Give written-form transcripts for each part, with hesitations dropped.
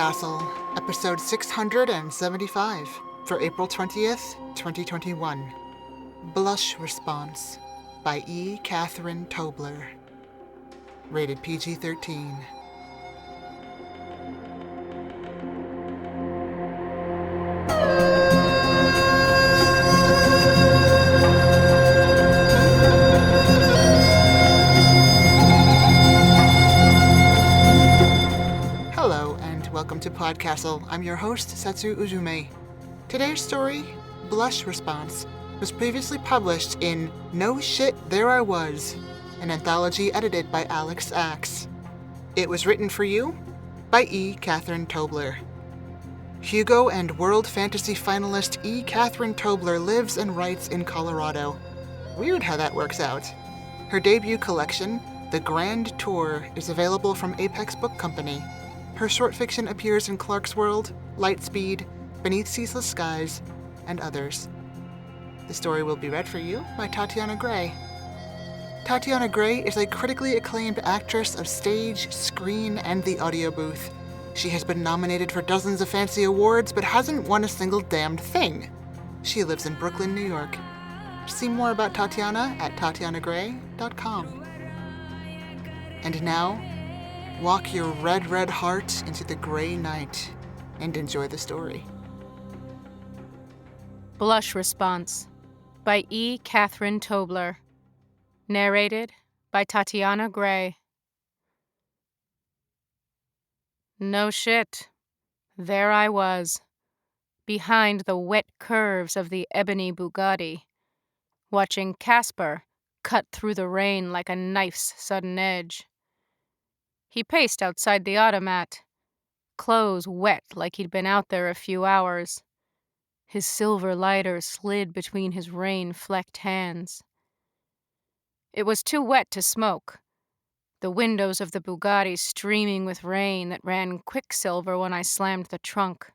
PodCastle, episode 675, for April 20th, 2021. Blush Response by E. Catherine Tobler. Rated PG-13. Hello, and welcome to PodCastle. I'm your host, Setsu Uzume. Today's story, Blush Response, was previously published in No Shit, There I Was, an anthology edited by Alex Axe. It was written for you by E. Catherine Tobler. Hugo and World Fantasy finalist E. Catherine Tobler lives and writes in Colorado. Weird how that works out. Her debut collection, The Grand Tour, is available from Apex Book Company. Her short fiction appears in Clarkesworld, Lightspeed, Beneath Ceaseless Skies, and others. The story will be read for you by Tatiana Gray. Tatiana Gray is a critically acclaimed actress of stage, screen, and the audio booth. She has been nominated for dozens of fancy awards, but hasn't won a single damned thing. She lives in Brooklyn, New York. See more about Tatiana at tatianagray.com. And now, walk your red heart into the gray night and enjoy the story. Blush Response by E. Catherine Tobler. Narrated by Tatiana Gray. No shit. There I was, behind the wet curves of the ebony Bugatti, watching Casper cut through the rain like a knife's sudden edge. He paced outside the automat, clothes wet like he'd been out there a few hours. His silver lighter slid between his rain-flecked hands. It was too wet to smoke, the windows of the Bugatti streaming with rain that ran quicksilver when I slammed the trunk.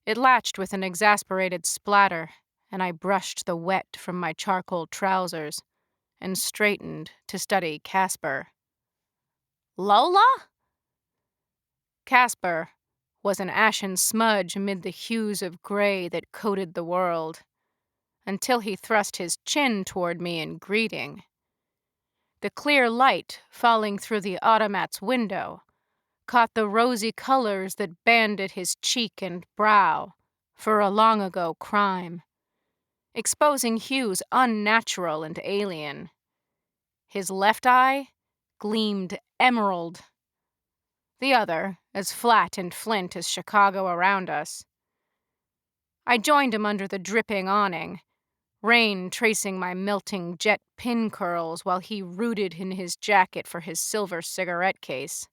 It latched with an exasperated splatter, and I brushed the wet from my charcoal trousers and straightened to study Casper. Lola? Casper was an ashen smudge amid the hues of gray that coated the world, until he thrust his chin toward me in greeting. The clear light falling through the automat's window caught the rosy colors that banded his cheek and brow for a long-ago crime, exposing hues unnatural and alien. His left eye gleamed emerald, the other as flat and flint as Chicago around us. I joined him under the dripping awning, rain tracing my melting jet pin curls while he rooted in his jacket for his silver cigarette case.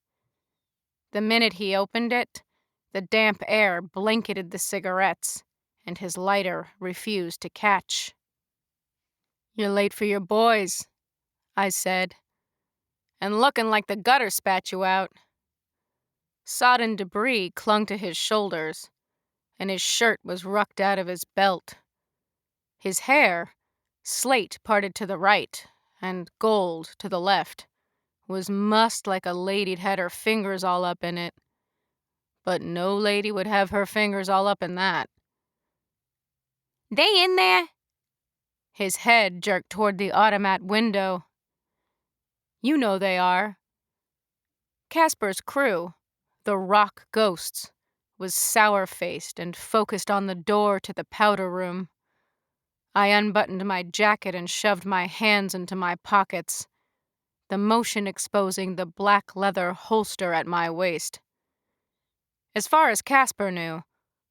The minute he opened it, the damp air blanketed the cigarettes, and his lighter refused to catch. "You're late for your boys," I said, "and looking like the gutter spat you out." Sodden debris clung to his shoulders, and his shirt was rucked out of his belt. His hair, slate parted to the right and gold to the left, was mussed like a lady'd had her fingers all up in it. But no lady would have her fingers all up in that. "They in there?" His head jerked toward the automat window. "You know they are." Casper's crew, the rock ghosts, was sour-faced and focused on the door to the powder room. I unbuttoned my jacket and shoved my hands into my pockets, the motion exposing the black leather holster at my waist. As far as Casper knew,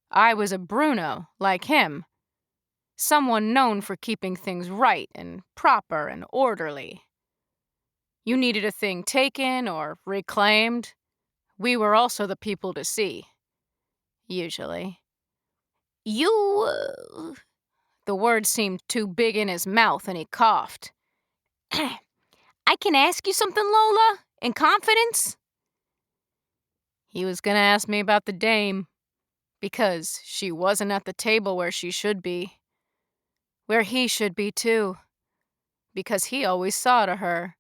I was a Bruno, like him, someone known for keeping things right and proper and orderly. You needed a thing taken or reclaimed, we were also the people to see. Usually. "You..." The word seemed too big in his mouth, and he coughed. "I can ask you something, Lola? In confidence?" He was going to ask me about the dame, because she wasn't at the table where she should be. Where he should be, too, because he always saw to her,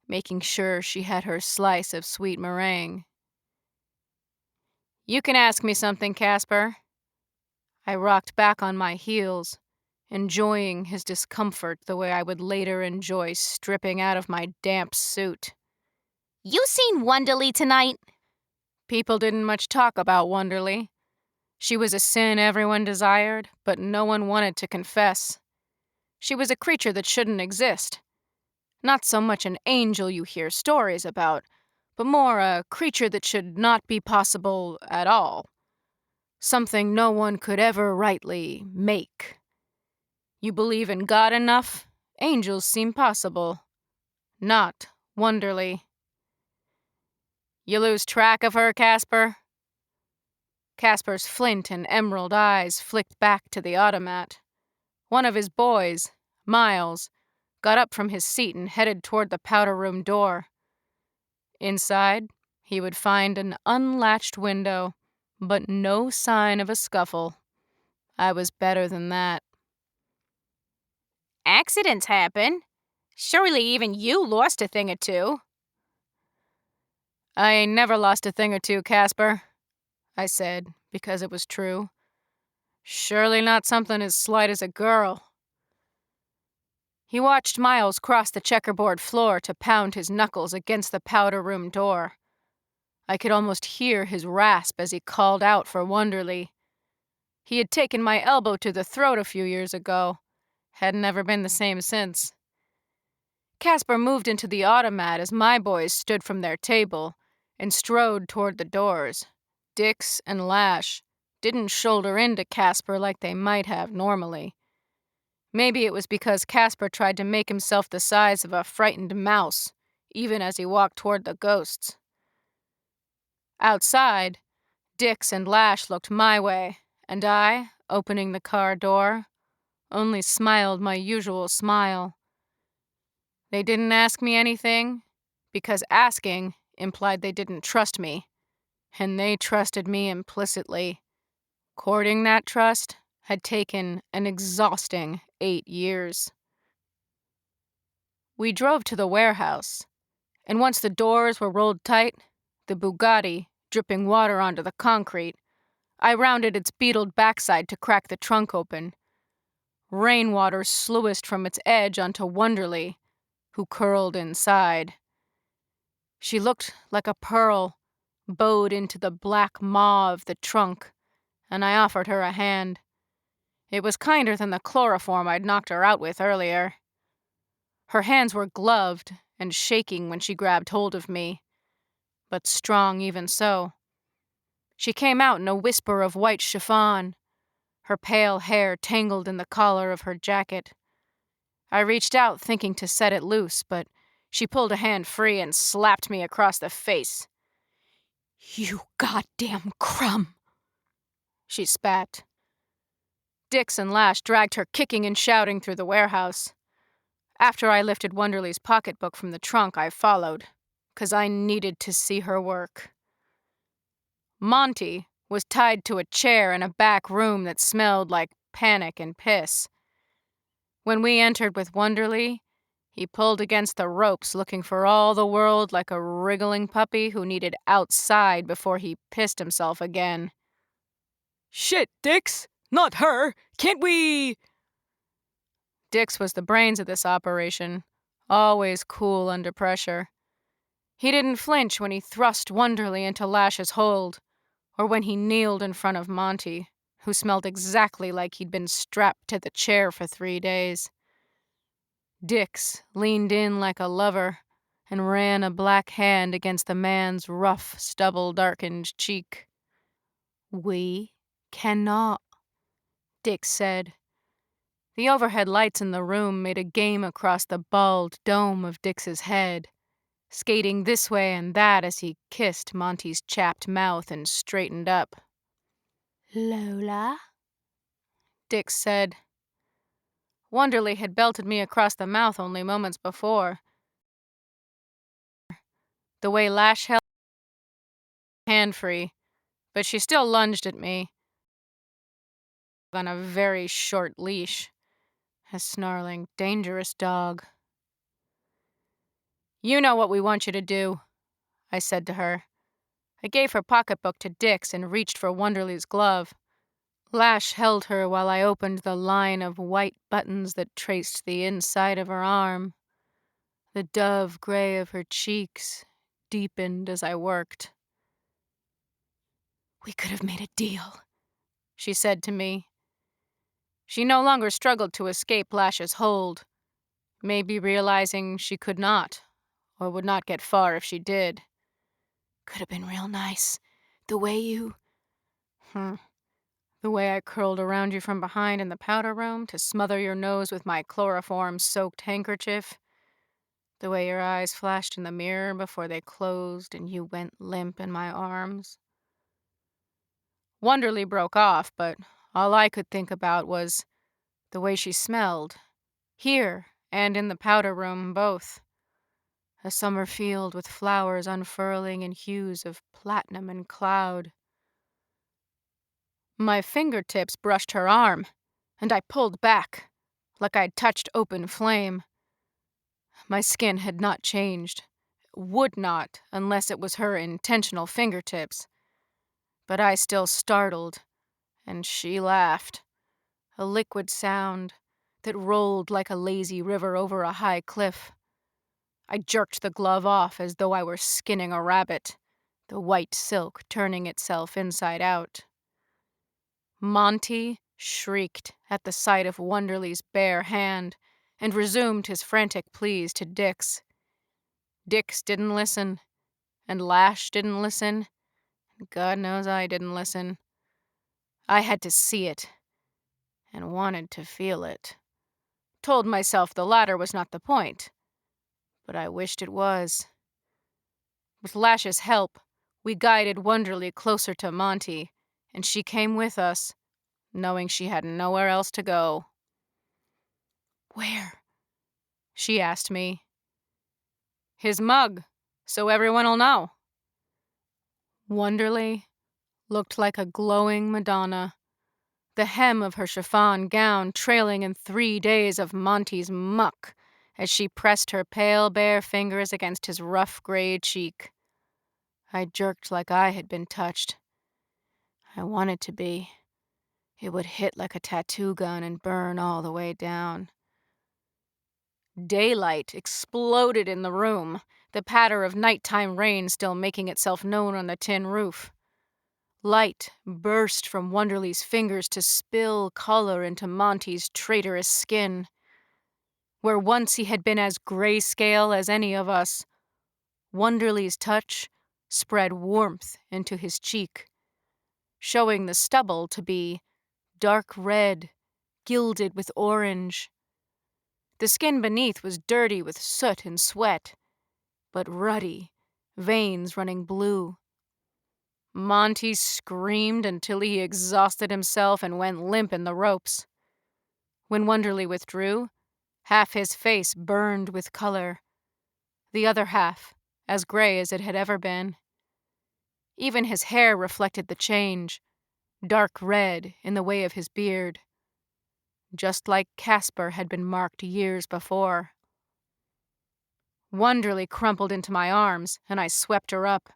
making sure she had her slice of sweet meringue. You can ask me something, Casper. I rocked back on my heels, enjoying his discomfort the way I would later enjoy stripping out of my damp suit. You seen Wonderly tonight? People didn't much talk about Wonderly. She was a sin everyone desired, but no one wanted to confess. She was a creature that shouldn't exist. Not so much an angel you hear stories about, but more a creature that should not be possible at all. Something no one could ever rightly make. You believe in God enough, angels seem possible. Not Wonderly. You lose track of her, Casper? Casper's flint and emerald eyes flicked back to the automat. One of his boys, Miles, got up from his seat and headed toward the powder room door. Inside, he would find an unlatched window, but no sign of a scuffle. I was better than that. Accidents happen. Surely even you lost a thing or two. I ain't never lost a thing or two, Casper, I said, because it was true. Surely not something as slight as a girl. He watched Miles cross the checkerboard floor to pound his knuckles against the powder room door. I could almost hear his rasp as he called out for Wonderly. He had taken my elbow to the throat a few years ago. Had never been the same since. Casper moved into the automat as my boys stood from their table and strode toward the doors. Dix and Lash didn't shoulder into Casper like they might have normally. Maybe it was because Casper tried to make himself the size of a frightened mouse, even as he walked toward the ghosts. Outside, Dix and Lash looked my way, and I, opening the car door, only smiled my usual smile. They didn't ask me anything, because asking implied they didn't trust me, and they trusted me implicitly. Courting that trust had taken an exhausting 8 years. We drove to the warehouse, and once the doors were rolled tight, the Bugatti dripping water onto the concrete, I rounded its beetled backside to crack the trunk open. Rainwater sluiced from its edge onto Wonderly, who curled inside. She looked like a pearl, bowed into the black maw of the trunk, and I offered her a hand. It was kinder than the chloroform I'd knocked her out with earlier. Her hands were gloved and shaking when she grabbed hold of me, but strong even so. She came out in a whisper of white chiffon, her pale hair tangled in the collar of her jacket. I reached out thinking to set it loose, but she pulled a hand free and slapped me across the face. "You goddamn crumb," she spat. Dix and Lash dragged her kicking and shouting through the warehouse. After I lifted Wonderly's pocketbook from the trunk, I followed, 'cause I needed to see her work. Monty was tied to a chair in a back room that smelled like panic and piss. When we entered with Wonderly, he pulled against the ropes looking for all the world like a wriggling puppy who needed outside before he pissed himself again. "Shit, Dix! Not her! Can't we—" Dix was the brains of this operation, always cool under pressure. He didn't flinch when he thrust Wonderly into Lash's hold, or when he kneeled in front of Monty, who smelled exactly like he'd been strapped to the chair for 3 days. Dix leaned in like a lover and ran a black hand against the man's rough, stubble-darkened cheek. "We cannot," Dix said. The overhead lights in the room made a game across the bald dome of Dix's head, skating this way and that as he kissed Monty's chapped mouth and straightened up. "Lola?" Dix said. Wonderly had belted me across the mouth only moments before. The way Lash held her hand free, but she still lunged at me on a very short leash. A snarling, dangerous dog. "You know what we want you to do," I said to her. I gave her pocketbook to Dix and reached for Wonderly's glove. Lash held her while I opened the line of white buttons that traced the inside of her arm. The dove gray of her cheeks deepened as I worked. "We could have made a deal," she said to me. She no longer struggled to escape Lash's hold, maybe realizing she could not, or would not get far if she did. "Could have been real nice. The way you..." The way I curled around you from behind in the powder room to smother your nose with my chloroform-soaked handkerchief. The way your eyes flashed in the mirror before they closed and you went limp in my arms. Wonderly broke off, but all I could think about was the way she smelled, here and in the powder room both. A summer field with flowers unfurling in hues of platinum and cloud. My fingertips brushed her arm, and I pulled back, like I'd touched open flame. My skin had not changed, would not unless it was her intentional fingertips. But I still startled, and she laughed. A liquid sound that rolled like a lazy river over a high cliff. I jerked the glove off as though I were skinning a rabbit, the white silk turning itself inside out. Monty shrieked at the sight of Wonderly's bare hand and resumed his frantic pleas to Dix. Dix didn't listen, and Lash didn't listen, and God knows I didn't listen. I had to see it, and wanted to feel it. Told myself the latter was not the point, but I wished it was. With Lash's help, we guided Wonderly closer to Monty, and she came with us, knowing she had nowhere else to go. "Where?" she asked me. "His mug, so everyone'll know." Wonderly looked like a glowing Madonna, the hem of her chiffon gown trailing in 3 days of Monty's muck as she pressed her pale bare fingers against his rough gray cheek. I jerked like I had been touched. I wanted to be. It would hit like a tattoo gun and burn all the way down. Daylight exploded in the room, the patter of nighttime rain still making itself known on the tin roof. Light burst from Wonderly's fingers to spill color into Monty's traitorous skin. Where once he had been as grayscale as any of us, Wonderly's touch spread warmth into his cheek, showing the stubble to be dark red, gilded with orange. The skin beneath was dirty with soot and sweat, but ruddy, veins running blue. Monty screamed until he exhausted himself and went limp in the ropes. When Wonderly withdrew, half his face burned with color, the other half as gray as it had ever been. Even his hair reflected the change, dark red in the way of his beard, just like Casper had been marked years before. Wonderly crumpled into my arms, and I swept her up,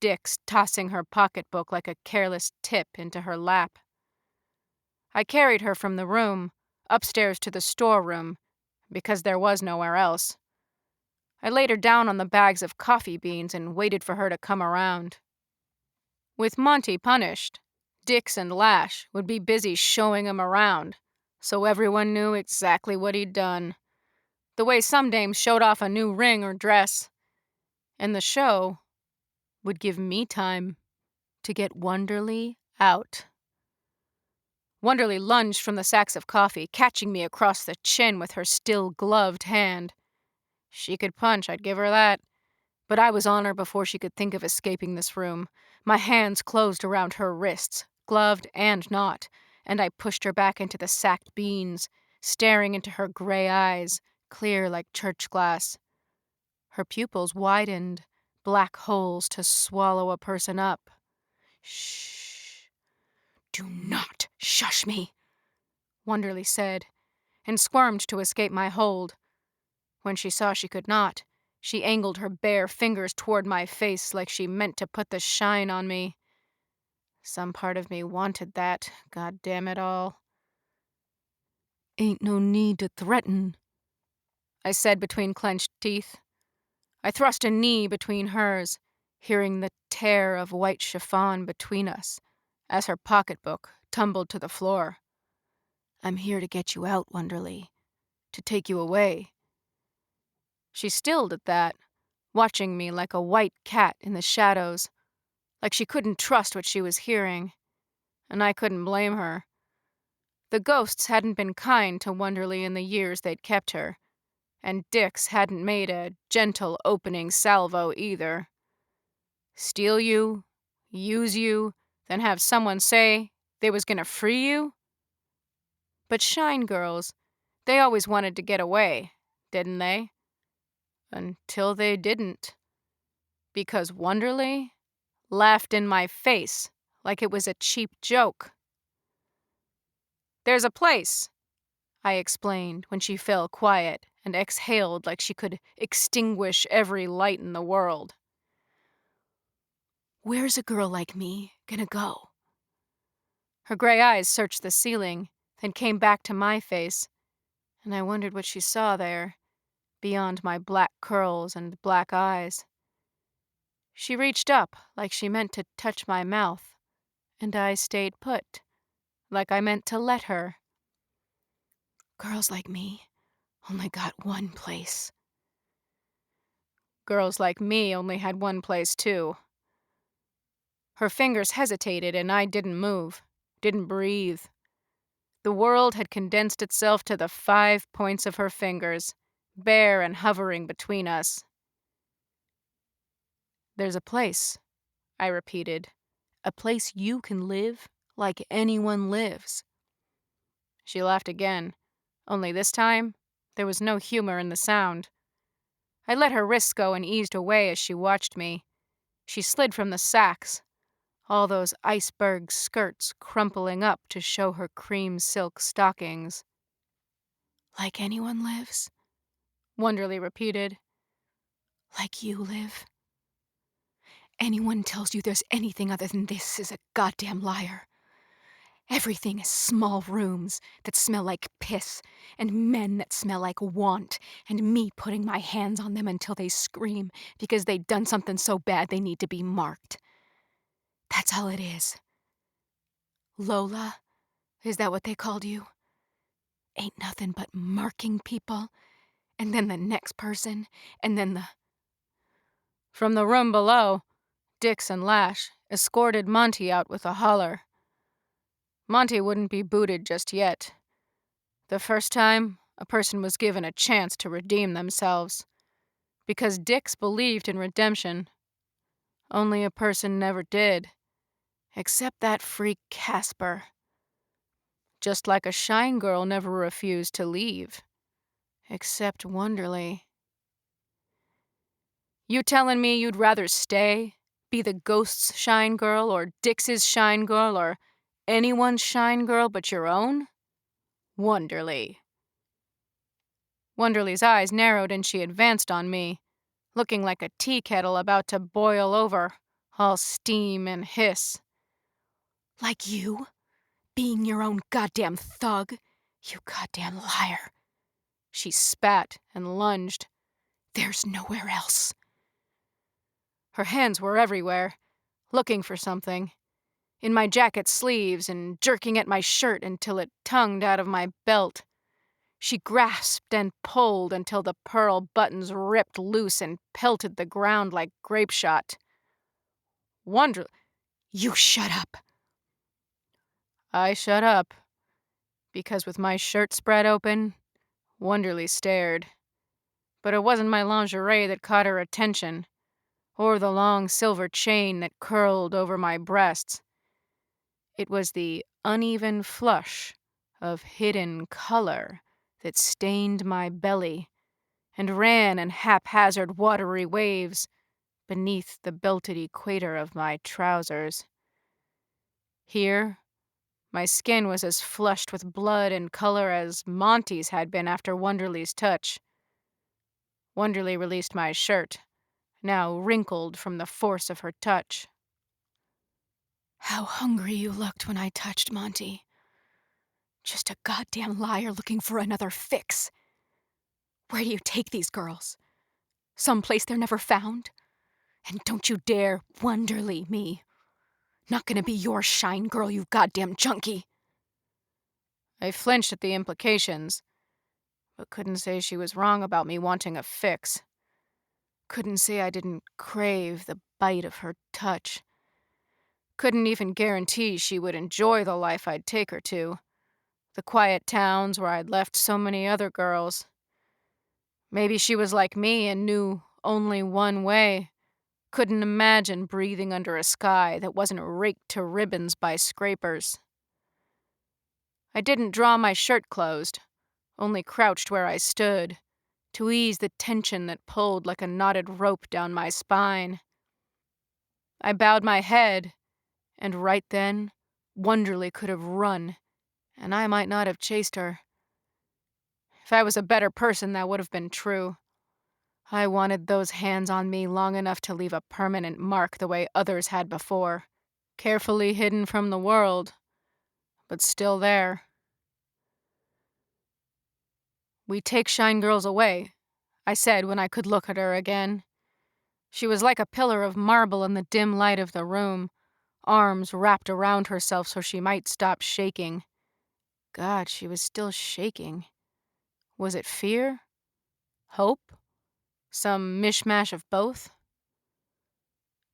Dix tossing her pocketbook like a careless tip into her lap. I carried her from the room, upstairs to the storeroom, because there was nowhere else. I laid her down on the bags of coffee beans and waited for her to come around. With Monty punished, Dix and Lash would be busy showing him around, so everyone knew exactly what he'd done. The way some dames showed off a new ring or dress. And the show would give me time to get Wonderly out. Wonderly lunged from the sacks of coffee, catching me across the chin with her still gloved hand. She could punch, I'd give her that. But I was on her before she could think of escaping this room. My hands closed around her wrists, gloved and not, and I pushed her back into the sacked beans, staring into her gray eyes, clear like church glass. Her pupils widened, black holes to swallow a person up. "Shh. Do not shush me," Wonderly said, and squirmed to escape my hold. When she saw she could not, She angled her bare fingers toward my face like she meant to put the shine on me. Some part of me wanted that, god damn it all. "Ain't no need to threaten," I said between clenched teeth. I thrust a knee between hers, hearing the tear of white chiffon between us as her pocketbook tumbled to the floor. "I'm here to get you out, Wonderly. To take you away." She stilled at that, watching me like a white cat in the shadows, like she couldn't trust what she was hearing, and I couldn't blame her. The ghosts hadn't been kind to Wonderly in the years they'd kept her, and Dix hadn't made a gentle opening salvo either. Steal you, use you, then have someone say they was gonna free you? But Shine Girls, they always wanted to get away, didn't they? Until they didn't. Because Wonderly laughed in my face like it was a cheap joke. "There's a place," I explained when she fell quiet and exhaled like she could extinguish every light in the world. "Where's a girl like me gonna go?" Her gray eyes searched the ceiling, then came back to my face, and I wondered what she saw there, beyond my black curls and black eyes. She reached up like she meant to touch my mouth, and I stayed put, like I meant to let her. "Girls like me only got one place." Girls like me only had one place, too. Her fingers hesitated, and I didn't move, didn't breathe. The world had condensed itself to the 5 points of her fingers, bare and hovering between us. "There's a place," I repeated. "A place you can live like anyone lives." She laughed again, only this time there was no humor in the sound. I let her wrists go and eased away as she watched me. She slid from the sacks, all those iceberg skirts crumpling up to show her cream silk stockings. "Like anyone lives?" Wonderly repeated. "Like you live? Anyone tells you there's anything other than this is a goddamn liar. Everything is small rooms that smell like piss, and men that smell like want, and me putting my hands on them until they scream because they've done something so bad they need to be marked. That's all it is. Lola, is that what they called you? Ain't nothing but marking people, and then the next person, and then the..." From the room below, Dix and Lash escorted Monty out with a holler. Monty wouldn't be booted just yet. The first time, a person was given a chance to redeem themselves. Because Dix believed in redemption. Only a person never did. Except that freak Casper. Just like a Shine Girl never refused to leave. Except Wonderly. "You telling me you'd rather stay? Be the ghost's Shine Girl, or Dix's Shine Girl, or anyone's Shine Girl but your own? Wonderly." Wonderly's eyes narrowed and she advanced on me, looking like a tea kettle about to boil over, all steam and hiss. "Like you? Being your own goddamn thug? You goddamn liar." She spat and lunged. "There's nowhere else." Her hands were everywhere, looking for something. In my jacket sleeves and jerking at my shirt until it tongued out of my belt. She grasped and pulled until the pearl buttons ripped loose and pelted the ground like grape shot. "You shut up." I shut up, because with my shirt spread open, Wonderly stared. But it wasn't my lingerie that caught her attention, or the long silver chain that curled over my breasts. It was the uneven flush of hidden color that stained my belly and ran in haphazard watery waves beneath the belted equator of my trousers. Here, my skin was as flushed with blood and color as Monty's had been after Wonderly's touch. Wonderly released my shirt, now wrinkled from the force of her touch. How hungry you looked when I touched Monty. Just a goddamn liar looking for another fix. Where do you take these girls? Someplace they're never found? And don't you dare Wonderly me. Not gonna be your shine girl, you goddamn junkie. I flinched at the implications, but couldn't say she was wrong about me wanting a fix. Couldn't say I didn't crave the bite of her touch. Couldn't even guarantee she would enjoy the life I'd take her to. The quiet towns where I'd left so many other girls. Maybe she was like me and knew only one way. Couldn't imagine breathing under a sky that wasn't raked to ribbons by scrapers. I didn't draw my shirt closed, only crouched where I stood, to ease the tension that pulled like a knotted rope down my spine. I bowed my head, and right then, Wonderly could have run, and I might not have chased her. If I was a better person, that would have been true. I wanted those hands on me long enough to leave a permanent mark the way others had before, carefully hidden from the world, but still there. "We take shine girls away," I said when I could look at her again. She was like a pillar of marble in the dim light of the room, arms wrapped around herself so she might stop shaking. God, she was still shaking. Was it fear? Hope? Some mishmash of both?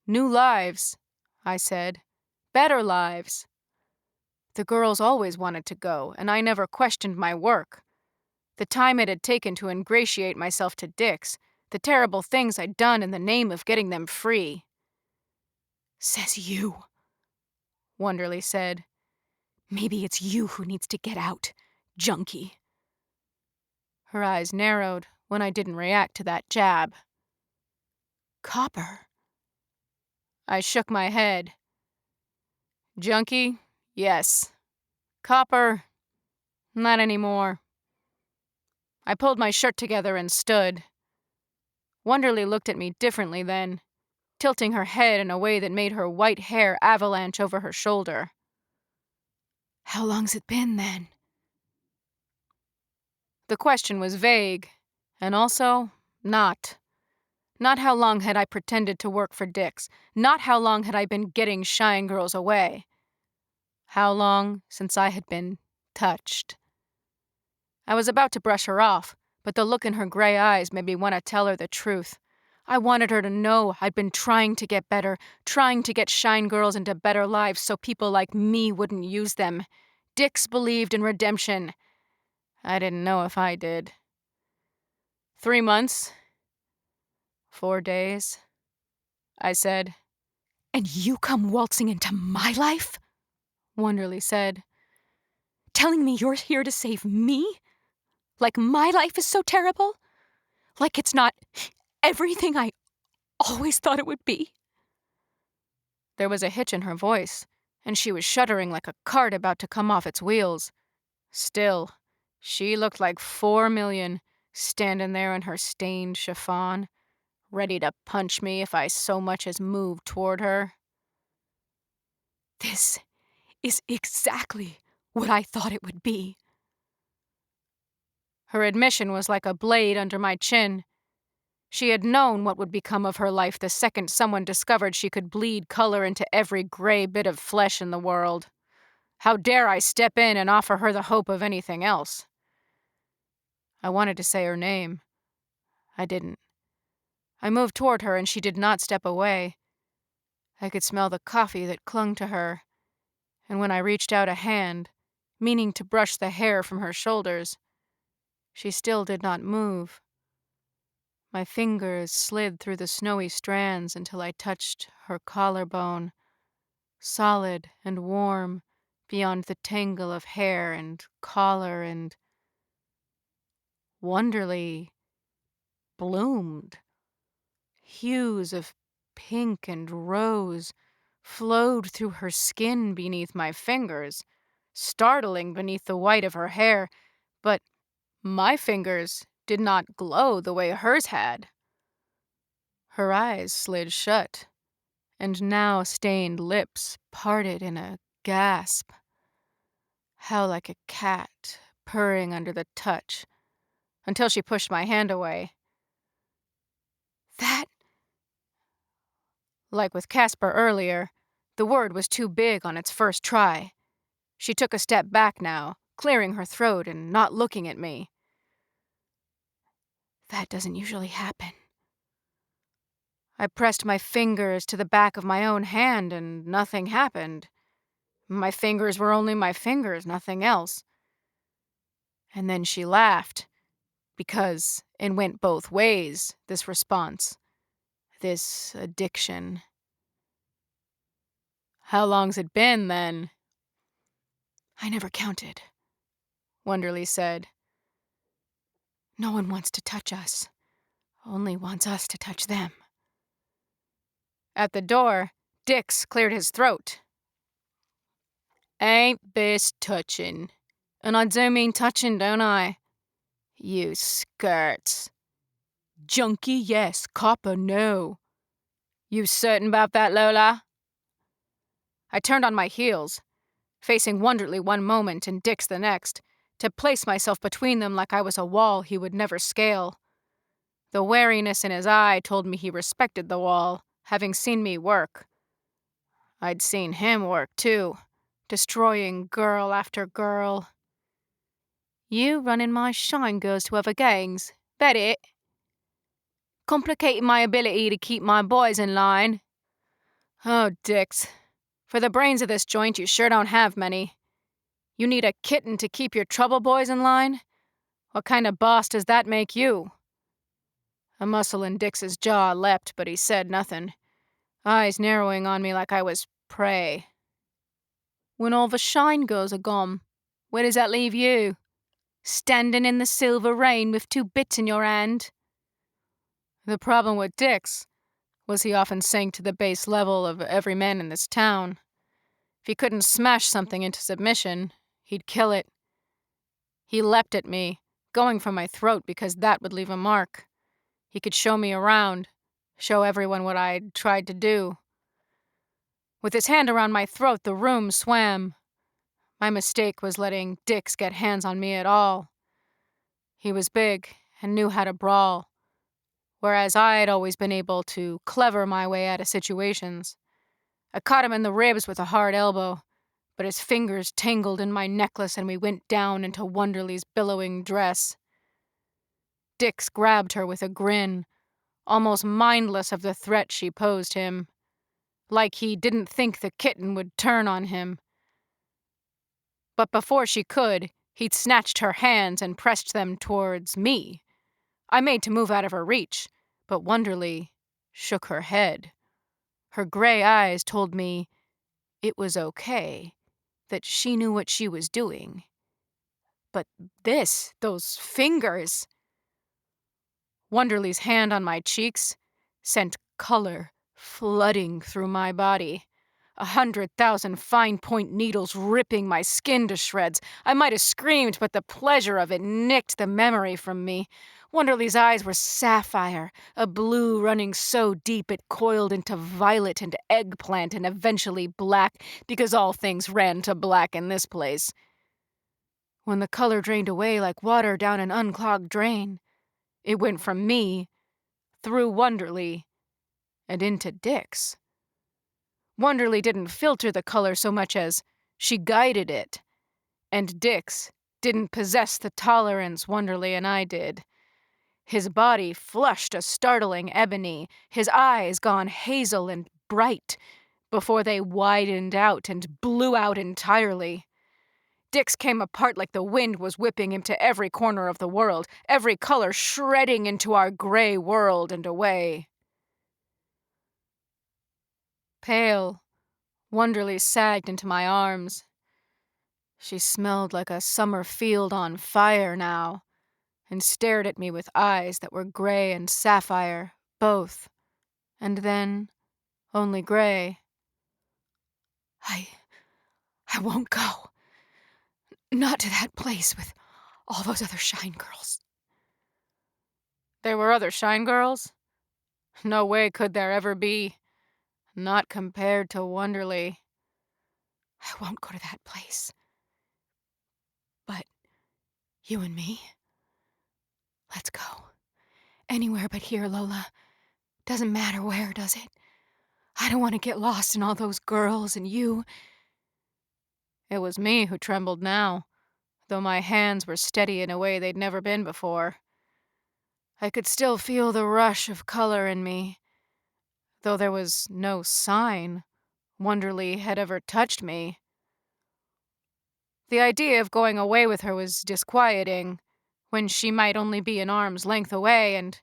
"New lives," I said. "Better lives." The girls always wanted to go, and I never questioned my work. The time it had taken to ingratiate myself to dicks, the terrible things I'd done in the name of getting them free. Says you, Wonderly said. Maybe it's you who needs to get out, junkie. Her eyes narrowed when I didn't react to that jab. Copper. I shook my head. Junkie? Yes. Copper? Not anymore. I pulled my shirt together and stood. Wonderly looked at me differently then, tilting her head in a way that made her white hair avalanche over her shoulder. How long's it been, then? The question was vague, and also not. Not how long had I pretended to work for dicks. Not how long had I been getting shine girls away. How long since I had been touched. I was about to brush her off, but the look in her gray eyes made me want to tell her the truth. I wanted her to know I'd been trying to get better, trying to get shine girls into better lives so people like me wouldn't use them. Dicks believed in redemption. I didn't know if I did. 3 months. 4 days, I said. And you come waltzing into my life? Wonderly said. Telling me you're here to save me? Like my life is so terrible? Like it's not everything I always thought it would be? There was a hitch in her voice, and she was shuddering like a cart about to come off its wheels. Still, she looked like 4 million, standing there in her stained chiffon, ready to punch me if I so much as moved toward her. This is exactly what I thought it would be. Her admission was like a blade under my chin. She had known what would become of her life the second someone discovered she could bleed color into every gray bit of flesh in the world. How dare I step in and offer her the hope of anything else? I wanted to say her name. I didn't. I moved toward her and she did not step away. I could smell the coffee that clung to her, and when I reached out a hand, meaning to brush the hair from her shoulders, she still did not move. My fingers slid through the snowy strands until I touched her collarbone, solid and warm beyond the tangle of hair and collar, and Wonderly bloomed. Hues of pink and rose flowed through her skin beneath my fingers, startling beneath the white of her hair, but my fingers did not glow the way hers had. Her eyes slid shut, and now stained lips parted in a gasp. How like a cat, purring under the touch, until she pushed my hand away. That... Like with Casper earlier, the word was too big on its first try. She took a step back now, clearing her throat and not looking at me. That doesn't usually happen. I pressed my fingers to the back of my own hand and nothing happened. My fingers were only my fingers, nothing else. And then she laughed, because it went both ways, this response, this addiction. How long's it been, then? I never counted, Wonderly said. No one wants to touch us, only wants us to touch them. At the door, Dix cleared his throat. Ain't this touching? And I do mean touching, don't I? You skirts. Junkie, yes. Copper, no. You certain about that, Lola? I turned on my heels, facing Wonderly one moment and Dix the next, to place myself between them like I was a wall he would never scale. The wariness in his eye told me he respected the wall, having seen me work. I'd seen him work, too, destroying girl after girl. You running my shine girls to other gangs, bet it. Complicating my ability to keep my boys in line. Oh, Dix, for the brains of this joint you sure don't have many. You need a kitten to keep your trouble boys in line? What kind of boss does that make you? A muscle in Dix's jaw leapt, but he said nothing, eyes narrowing on me like I was prey. When all the shine girls are gone, where does that leave you? Standing in the silver rain with 2 bits in your hand? The problem with Dix was he often sank to the base level of every man in this town. If he couldn't smash something into submission, he'd kill it. He leapt at me, going for my throat because that would leave a mark. He could show me around, show everyone what I'd tried to do. With his hand around my throat, the room swam. My mistake was letting Dix get hands on me at all. He was big and knew how to brawl, whereas I'd always been able to clever my way out of situations. I caught him in the ribs with a hard elbow, but his fingers tangled in my necklace and we went down into Wonderly's billowing dress. Dix grabbed her with a grin, almost mindless of the threat she posed him, like he didn't think the kitten would turn on him. But before she could, he'd snatched her hands and pressed them towards me. I made to move out of her reach, but Wonderly shook her head. Her gray eyes told me it was okay, that she knew what she was doing. But those fingers... Wonderly's hand on my cheeks sent color flooding through my body. 100,000 fine-point needles ripping my skin to shreds. I might have screamed, but the pleasure of it nicked the memory from me. Wonderly's eyes were sapphire, a blue running so deep it coiled into violet and eggplant and eventually black, because all things ran to black in this place. When the color drained away like water down an unclogged drain, it went from me, through Wonderly, and into Dix. Wonderly didn't filter the color so much as she guided it, and Dix didn't possess the tolerance Wonderly and I did. His body flushed a startling ebony, his eyes gone hazel and bright, before they widened out and blew out entirely. Dix came apart like the wind was whipping him to every corner of the world, every color shredding into our gray world and away. Pale, Wonderly sagged into my arms. She smelled like a summer field on fire now, and stared at me with eyes that were gray and sapphire, both, and then only gray. I won't go. Not to that place with all those other shine girls. There were other Shine Girls? No way could there ever be. Not compared to Wonderly. I won't go to that place. But you and me? Let's go. Anywhere but here, Lola. Doesn't matter where, does it? I don't want to get lost in all those girls and you. It was me who trembled now, though my hands were steady in a way they'd never been before. I could still feel the rush of color in me, though there was no sign Wonderly had ever touched me. The idea of going away with her was disquieting, when she might only be an arm's length away and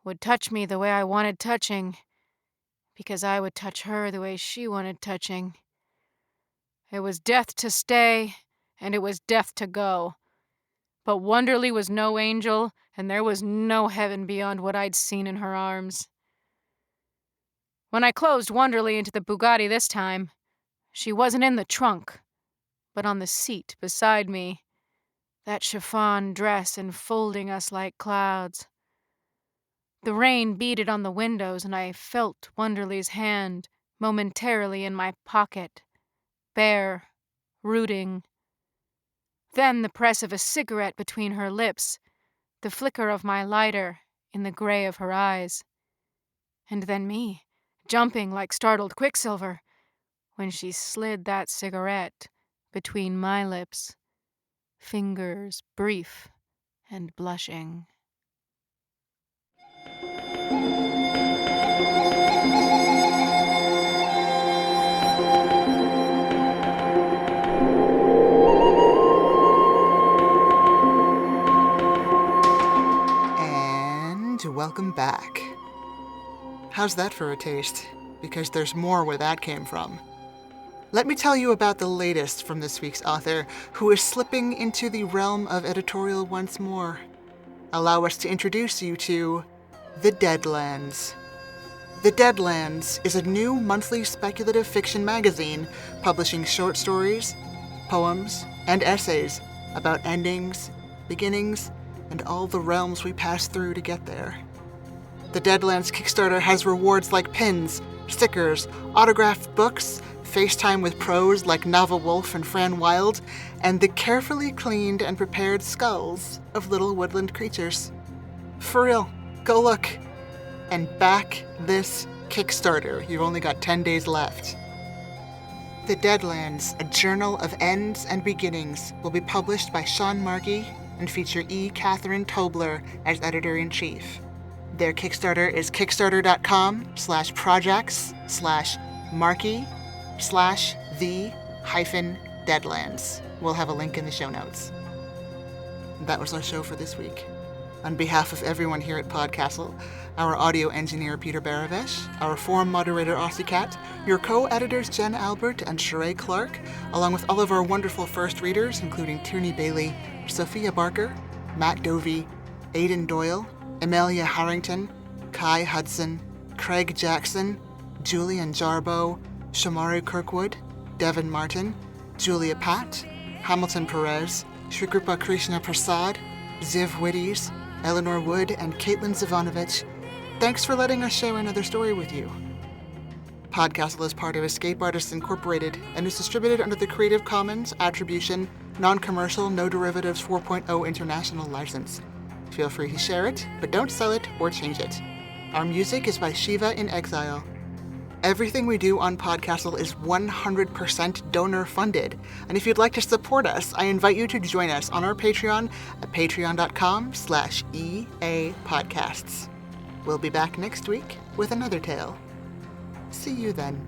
would touch me the way I wanted touching, because I would touch her the way she wanted touching. It was death to stay, and it was death to go. But Wonderly was no angel, and there was no heaven beyond what I'd seen in her arms. When I closed Wonderly into the Bugatti this time, she wasn't in the trunk, but on the seat beside me, that chiffon dress enfolding us like clouds. The rain beaded on the windows, and I felt Wonderly's hand momentarily in my pocket, bare, rooting. Then the press of a cigarette between her lips, the flicker of my lighter in the gray of her eyes. And then me, jumping like startled quicksilver, when she slid that cigarette between my lips, fingers brief and blushing. And welcome back. How's that for a taste? Because there's more where that came from. Let me tell you about the latest from this week's author, who is slipping into the realm of editorial once more. Allow us to introduce you to The Deadlands. The Deadlands is a new monthly speculative fiction magazine publishing short stories, poems, and essays about endings, beginnings, and all the realms we pass through to get there. The Deadlands Kickstarter has rewards like pins, stickers, autographed books, FaceTime with pros like Nava Wolf and Fran Wild, and the carefully cleaned and prepared skulls of little woodland creatures. For real, go look. And back this Kickstarter. You've only got 10 days left. The Deadlands, a journal of ends and beginnings, will be published by Sean Markey and feature E. Catherine Tobler as editor-in-chief. Their Kickstarter is kickstarter.com/projects/markey/the-deadlands. We'll have a link in the show notes. That was our show for this week. On behalf of everyone here at PodCastle, our audio engineer Peter Baravesh, our forum moderator Aussie Cat, your co-editors Jen Albert and Sheree Clark, along with all of our wonderful first readers, including Tierney Bailey, Sophia Barker, Matt Dovey, Aidan Doyle, Amelia Harrington, Kai Hudson, Craig Jackson, Julian Jarbo, Shamari Kirkwood, Devin Martin, Julia Patt, Hamilton Perez, Shrikrupa Krishna Prasad, Ziv Witties, Eleanor Wood, and Caitlin Zivanovich. Thanks for letting us share another story with you. PodCastle is part of Escape Artists Incorporated and is distributed under the Creative Commons Attribution, Non-Commercial, No Derivatives 4.0 International License. Feel free to share it, but don't sell it or change it. Our music is by Shiva in Exile. Everything we do on PodCastle is 100% donor-funded, and if you'd like to support us, I invite you to join us on our Patreon at patreon.com/EAPodcasts. We'll be back next week with another tale. See you then.